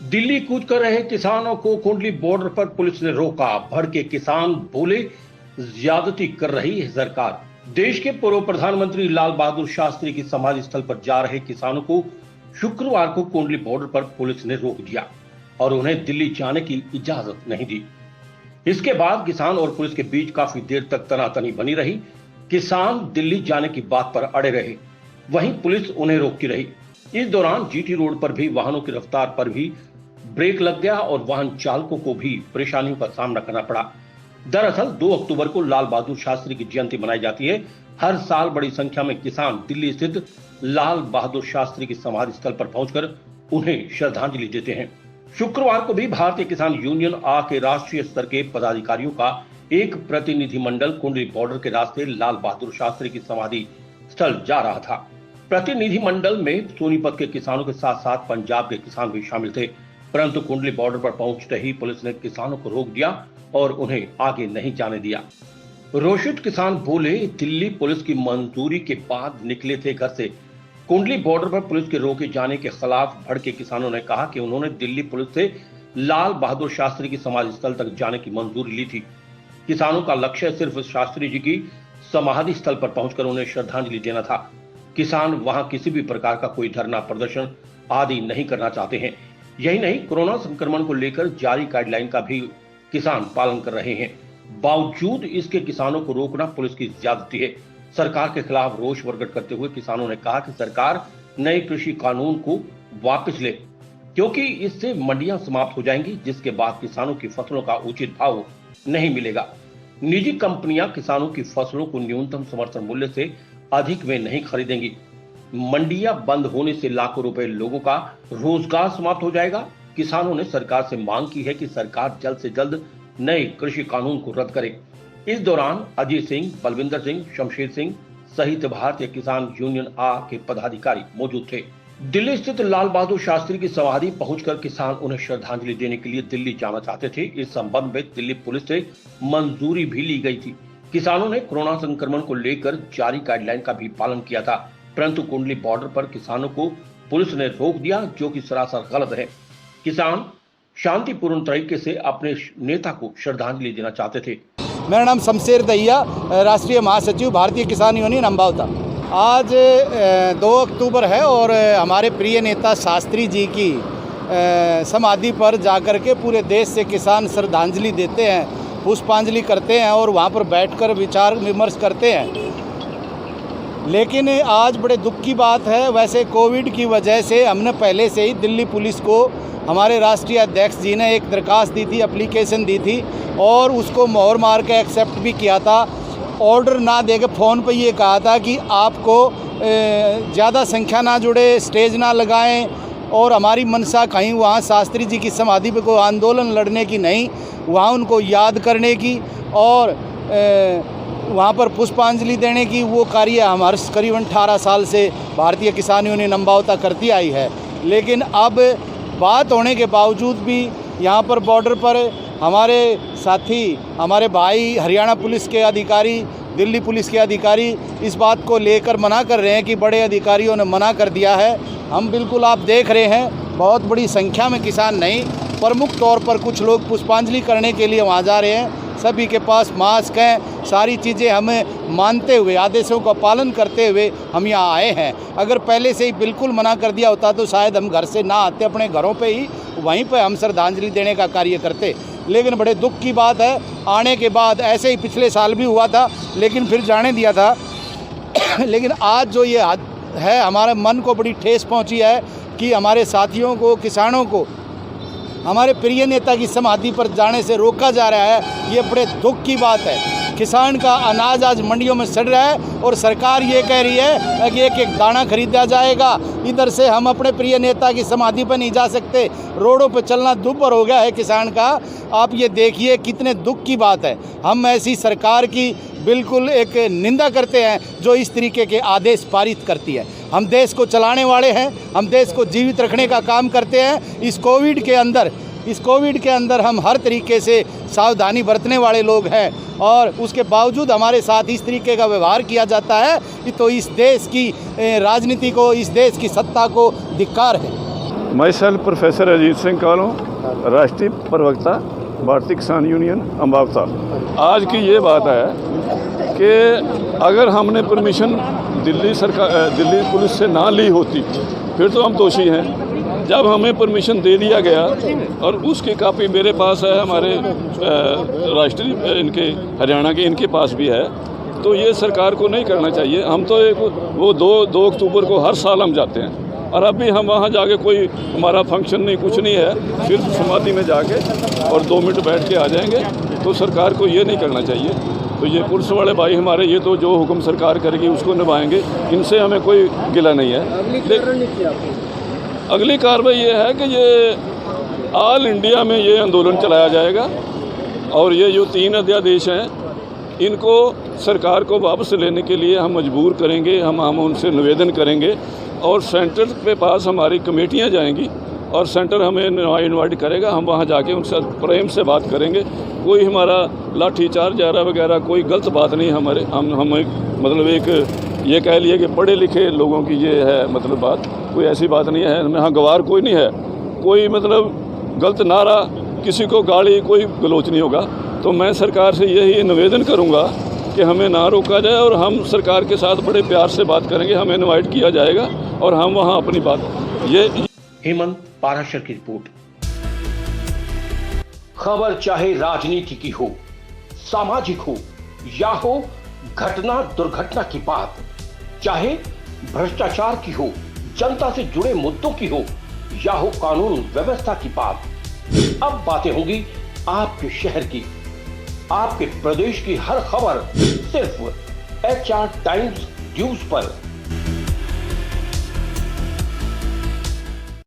दिल्ली कूच कर रहे किसानों को कुंडली बॉर्डर पर पुलिस ने रोका। भड़के किसान बोले ज्यादती कर रही है सरकार। देश के पूर्व प्रधानमंत्री लाल बहादुर शास्त्री की समाधि स्थल पर जा रहे किसानों को शुक्रवार को कुंडली बॉर्डर पर पुलिस ने रोक दिया और उन्हें दिल्ली जाने की इजाजत नहीं दी। इसके बाद किसान और पुलिस के बीच काफी देर तक तनातनी बनी रही। किसान दिल्ली जाने की बात पर अड़े रहे, वहीं पुलिस उन्हें रोकती रही। इस दौरान जीटी रोड पर भी वाहनों की रफ्तार पर भी ब्रेक लग गया और वाहन चालकों को भी परेशानियों का सामना करना पड़ा। दरअसल 2 अक्टूबर को लाल बहादुर शास्त्री की जयंती मनाई जाती है। हर साल बड़ी संख्या में किसान दिल्ली स्थित लाल बहादुर शास्त्री की समाधि स्थल पर पहुंचकर उन्हें श्रद्धांजलि देते हैं। शुक्रवार को भी भारतीय किसान यूनियन आ के राष्ट्रीय स्तर के पदाधिकारियों का एक प्रतिनिधिमंडल कुंडली बॉर्डर के रास्ते लाल बहादुर शास्त्री की समाधि स्थल जा रहा था। प्रतिनिधिमंडल में सोनीपत के किसानों के साथ साथ पंजाब के किसान भी शामिल थे, परंतु कुंडली बॉर्डर पर पहुंचते ही पुलिस ने किसानों को रोक दिया और उन्हें आगे नहीं जाने दिया। रोषित किसान बोले, दिल्ली पुलिस की मंजूरी के बाद निकले थे घर से। कुंडली बॉर्डर पर पुलिस के रोके जाने के खिलाफ भड़के किसानों ने कहा कि उन्होंने दिल्ली पुलिस से लाल बहादुर शास्त्री की समाधि स्थल तक जाने की मंजूरी ली थी। किसानों का लक्ष्य सिर्फ शास्त्री जी की समाधि स्थल पर पहुंचकर उन्हें श्रद्धांजलि देना था। किसान वहां किसी भी प्रकार का कोई धरना प्रदर्शन आदि नहीं करना चाहते हैं। यही नहीं, कोरोना संक्रमण को लेकर जारी गाइडलाइन का भी किसान पालन कर रहे हैं। बावजूद इसके किसानों को रोकना पुलिस की ज्यादती है। सरकार के खिलाफ रोष प्रकट करते हुए किसानों ने कहा कि सरकार नए कृषि कानून को वापस ले, क्योंकि इससे मंडियां समाप्त हो जाएंगी, जिसके बाद किसानों की फसलों का उचित भाव नहीं मिलेगा। निजी कंपनियां किसानों की फसलों को न्यूनतम समर्थन मूल्य से अधिक में नहीं खरीदेंगी। मंडियां बंद होने से लाखों रुपए लोगों का रोजगार समाप्त हो जाएगा। किसानों ने सरकार से मांग की है कि सरकार जल्द से जल्द नए कृषि कानून को रद्द करे। इस दौरान अजीत सिंह, बलविंदर सिंह, शमशेर सिंह सहित भारतीय किसान यूनियन आ के पदाधिकारी मौजूद थे। दिल्ली स्थित लाल बहादुर शास्त्री की समाधि पहुंचकर किसान उन्हें श्रद्धांजलि देने के लिए दिल्ली जाना चाहते थे। इस संबंध में दिल्ली पुलिस से मंजूरी भी ली गई थी। किसानों ने कोरोना संक्रमण को लेकर जारी गाइडलाइन का भी पालन किया था, परंतु कुंडली बॉर्डर पर किसानों को पुलिस ने रोक दिया, जो कि सरासर गलत है। किसान शांतिपूर्ण तरीके से अपने नेता को श्रद्धांजलि देना चाहते थे। मेरा नाम शमशेर दहिया, राष्ट्रीय महासचिव भारतीय किसान यूनियन अम्बावता। आज 2 अक्टूबर है और हमारे प्रिय नेता शास्त्री जी की समाधि पर जाकर के पूरे देश से किसान श्रद्धांजलि देते हैं, पुष्पांजलि करते हैं और वहाँ पर बैठकर विचार विमर्श करते हैं। लेकिन आज बड़े दुख की बात है, वैसे कोविड की वजह से हमने पहले से ही दिल्ली पुलिस को हमारे राष्ट्रीय अध्यक्ष जी ने एक दरखास्त दी थी, एप्लीकेशन दी थी और उसको मोहर मार के एक्सेप्ट भी किया था। ऑर्डर ना दे के फ़ोन पर ये कहा था कि आपको ज़्यादा संख्या ना जुड़े, स्टेज ना लगाएं और हमारी मनसा कहीं वहाँ शास्त्री जी की समाधि पे कोई आंदोलन लड़ने की नहीं, वहाँ उनको याद करने की और वहाँ पर पुष्पांजलि देने की वो कार्य हमारे करीबन 18 साल से भारतीय किसान यूनियन अम्बावता करती आई है। लेकिन अब बात होने के बावजूद भी यहाँ पर बॉर्डर पर हमारे साथी, हमारे भाई हरियाणा पुलिस के अधिकारी, दिल्ली पुलिस के अधिकारी इस बात को लेकर मना कर रहे हैं कि बड़े अधिकारियों ने मना कर दिया है। हम बिल्कुल आप देख रहे हैं, बहुत बड़ी संख्या में किसान नहीं, प्रमुख तौर पर कुछ लोग पुष्पांजलि करने के लिए वहाँ जा रहे हैं। सभी के पास मास्क हैं, सारी चीज़ें हमें मानते हुए, आदेशों का पालन करते हुए हम यहाँ आए हैं। अगर पहले से ही बिल्कुल मना कर दिया होता तो शायद हम घर से ना आते, अपने घरों पे ही वहीं पे हम श्रद्धांजलि देने का कार्य करते। लेकिन बड़े दुख की बात है, आने के बाद ऐसे ही पिछले साल भी हुआ था लेकिन फिर जाने दिया था। लेकिन आज जो ये है, हमारे मन को बड़ी ठेस पहुँची है कि हमारे साथियों को, किसानों को हमारे प्रिय नेता की समाधि पर जाने से रोका जा रहा है। ये बड़े दुख की बात है। किसान का अनाज आज मंडियों में सड़ रहा है और सरकार ये कह रही है कि एक एक दाना खरीदा जाएगा। इधर से हम अपने प्रिय नेता की समाधि पर नहीं जा सकते, रोडों पर चलना दुभर हो गया है किसान का। आप ये देखिए कितने दुख की बात है। हम ऐसी सरकार की बिल्कुल एक निंदा करते हैं जो इस तरीके के आदेश पारित करती है। हम देश को चलाने वाले हैं, हम देश को जीवित रखने का काम करते हैं। इस कोविड के अंदर हम हर तरीके से सावधानी बरतने वाले लोग हैं और उसके बावजूद हमारे साथ इस तरीके का व्यवहार किया जाता है तो इस देश की राजनीति को, इस देश की सत्ता को धिक्कार है। My self professor Ajit Singh कालों, राष्ट्रीय प्रवक्ता भारतीय किसान यूनियन अम्बावता। आज की ये बात है कि अगर हमने परमिशन दिल्ली पुलिस से ना ली होती फिर तो हम दोषी हैं। जब हमें परमिशन दे दिया गया और उसकी कापी मेरे पास है, हमारे राष्ट्रीय इनके हरियाणा के इनके पास भी है, तो ये सरकार को नहीं करना चाहिए। हम तो वो 2 अक्टूबर को हर साल हम जाते हैं और अभी हम वहाँ जाके कोई हमारा फंक्शन नहीं, कुछ नहीं है, सिर्फ समाधि में जाके और 2 मिनट बैठ के आ जाएंगे। तो सरकार को ये नहीं करना चाहिए। तो ये पुलिस वाले भाई हमारे, ये तो जो हुक्म सरकार करेगी उसको निभाएंगे, इनसे हमें कोई गिला नहीं है। अगली कार्रवाई ये है कि ये ऑल इंडिया में ये आंदोलन चलाया जाएगा और ये जो 3 अध्यादेश हैं इनको सरकार को वापस लेने के लिए हम मजबूर करेंगे। हम उनसे निवेदन करेंगे और सेंटर के पास हमारी कमेटियां जाएंगी और सेंटर हमें इनवाइट करेगा। हम वहां जाके उनसे प्रेम से बात करेंगे। कोई हमारा लाठी चार्ज वगैरह कोई गलत बात नहीं। हम मतलब एक ये कह लिए कि पढ़े लिखे लोगों की ये है मतलब बात, कोई ऐसी बात नहीं है। यहाँ गवार कोई नहीं है, कोई मतलब गलत नारा, किसी को गाली, कोई गलोच नहीं होगा। तो मैं सरकार से यही निवेदन करूँगा कि हमें ना रोका जाए और हम सरकार के साथ बड़े प्यार से बात करेंगे। हमें इनवाइट किया जाएगा और हम वहाँ अपनी बात हेमंत पाराशर की रिपोर्ट। खबर चाहे राजनीति की हो, सामाजिक हो या हो घटना दुर्घटना की बात, चाहे भ्रष्टाचार की हो, जनता से जुड़े मुद्दों की हो या हो कानून व्यवस्था की बात, अब बातें होंगी आपके शहर की, आपके प्रदेश की हर खबर सिर्फ HR टाइम्स न्यूज पर।